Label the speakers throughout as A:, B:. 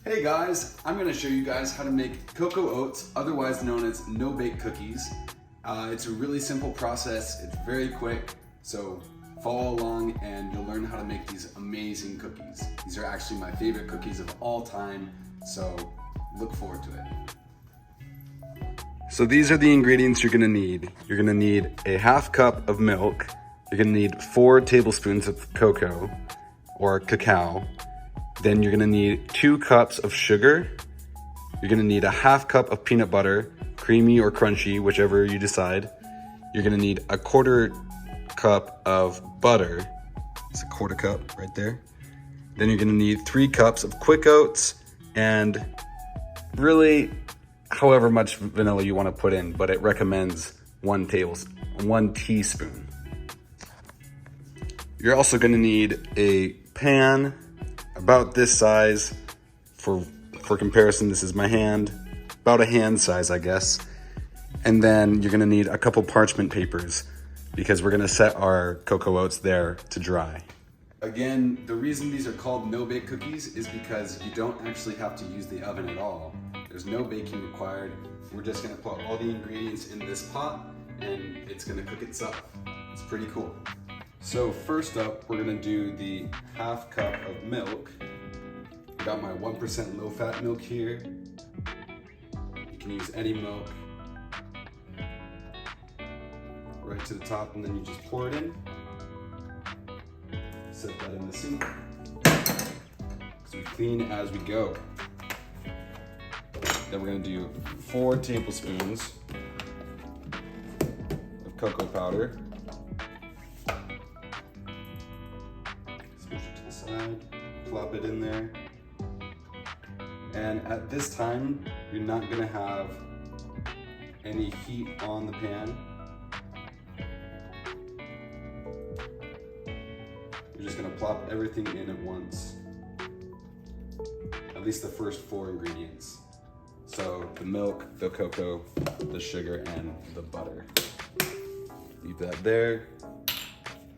A: Hey guys, I'm going to show you guys how to make cocoa oats, otherwise known as no-bake cookies. It's a really simple process, it's very quick, so follow along and you'll learn how to make these amazing cookies. These are actually my favorite cookies of all time, so look forward to it. So these are the ingredients you're going to need. You're going to need a half cup of milk, you're going to need 4 tablespoons of cocoa or cacao. Then you're gonna need 2 cups of sugar. You're gonna need a half cup of peanut butter, creamy or crunchy, whichever you decide. You're gonna need a 1/4 cup of butter. It's a 1/4 cup right there. Then you're gonna need 3 cups of quick oats and really however much vanilla you wanna put in, but it recommends 1 teaspoon. You're also gonna need a pan about this size. For comparison, this is my hand, about a hand size, I guess. And then you're gonna need a couple parchment papers because we're gonna set our cocoa oats there to dry. Again, the reason these are called no-bake cookies is because you don't actually have to use the oven at all. There's no baking required. We're just gonna put all the ingredients in this pot and it's gonna cook itself. It's pretty cool. So first up, we're gonna do the half cup of milk. I got my 1% low-fat milk here. You can use any milk. Right to the top, and then you just pour it in. Set that in the sink. So we clean as we go. Then we're gonna do 4 tablespoons of cocoa powder. Plop it in there. And at this time, you're not gonna have any heat on the pan. You're just gonna plop everything in at once. At least the first 4 ingredients. So the milk, the cocoa, the sugar, and the butter. Leave that there.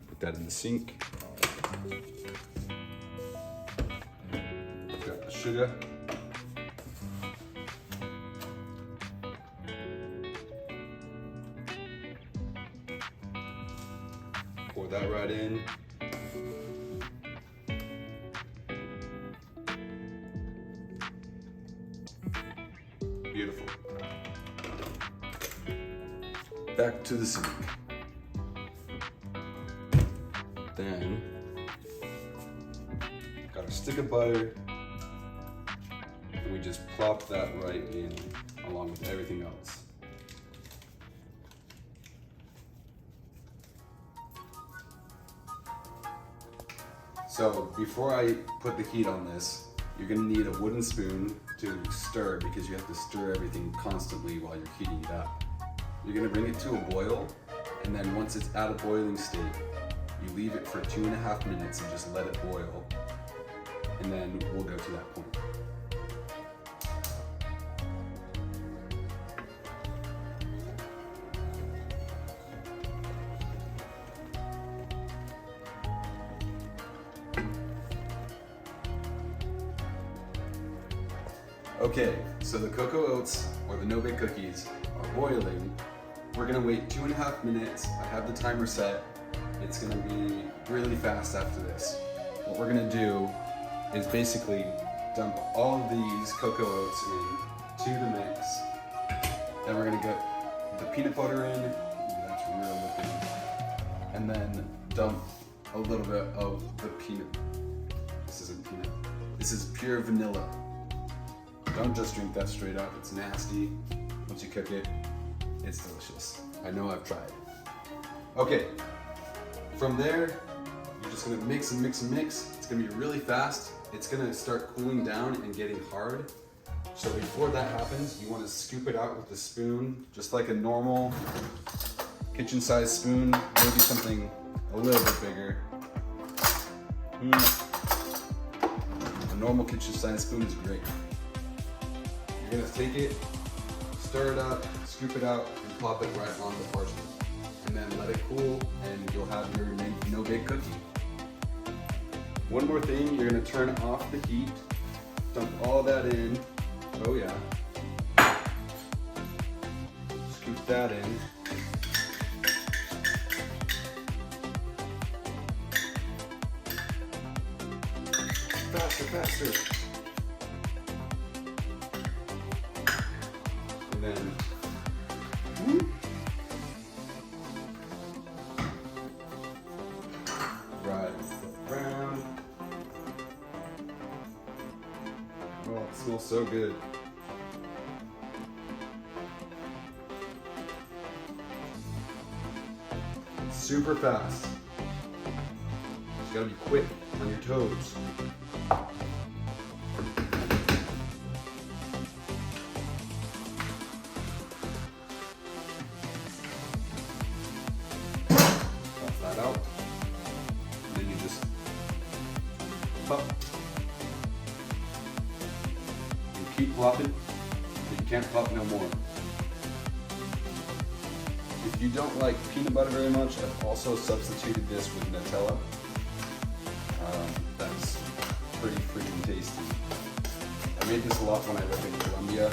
A: Put that in the sink. Got the sugar. Pour that right in. Beautiful. Back to the sink. Then, got a stick of butter. And we just plop that right in along with everything else. So before I put the heat on this, you're gonna need a wooden spoon to stir because you have to stir everything constantly while you're heating it up. You're gonna bring it to a boil, and then once it's at a boiling state, you leave it for 2.5 minutes and just let it boil, and then we'll go to that point. Okay, so the cocoa oats, or the no-bake cookies, are boiling. We're gonna wait 2.5 minutes. I have the timer set. It's gonna be really fast after this. What we're gonna do is basically dump all of these cocoa oats in to the mix. Then we're gonna get the peanut butter in. Ooh, that's real looking. And then dump a little bit of the peanut. This isn't peanut. This is pure vanilla. Don't just drink that straight up, it's nasty. Once you cook it, it's delicious. I know, I've tried. Okay, from there, you're just gonna mix and mix and mix. It's gonna be really fast. It's gonna start cooling down and getting hard. So before that happens, you wanna scoop it out with a spoon, just like a normal kitchen-sized spoon, maybe something a little bit bigger. A normal kitchen-sized spoon is great. You're gonna take it, stir it up, scoop it out, and plop it right on the parchment. And then let it cool, and you'll have your no-bake cookie. One more thing, you're gonna turn off the heat Dump all that in. Oh yeah. Scoop that in. Faster, faster. And then, whoop. Right around. Oh, it smells so good. Super fast. You gotta be quick on your toes. Pop that out. And then you just pop. You keep popping, but you can't pop no more. If you don't like peanut butter very much, I've also substituted this with Nutella. That's pretty freaking tasty. I made this a lot when I lived in Colombia.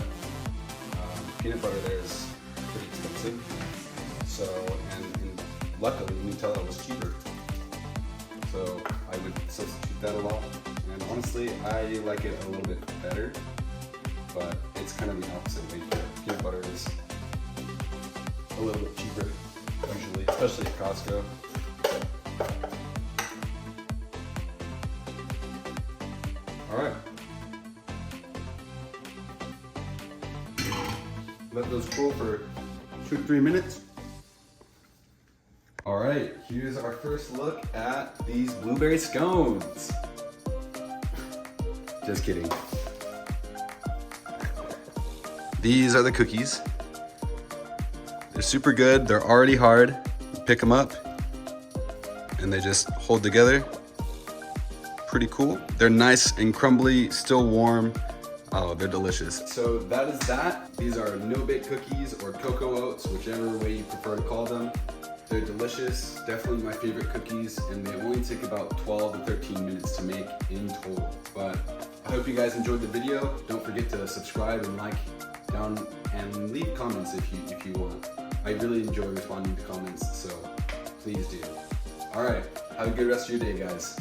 A: Peanut butter there is pretty expensive. So, and luckily Nutella was cheaper. So I would substitute that a lot. And honestly, I like it a little bit better, but it's kind of the opposite way. Peanut butter is a little bit cheaper, usually, especially at Costco. All right. Let those cool for 2 to 3 minutes. All right, here's our first look at these blueberry scones. Just kidding. These are the cookies. They're super good. They're already hard. You pick them up and they just hold together. Pretty cool. They're nice and crumbly, still warm. Oh, they're delicious. So that is that. These are no-bake cookies or cocoa oats, whichever way you prefer to call them. They're delicious, definitely my favorite cookies, and they only take about 12 to 13 minutes to make in total. But I hope you guys enjoyed the video. Don't forget to subscribe and like down and leave comments if you want. I really enjoy responding to comments, so please do. All right, have a good rest of your day, guys.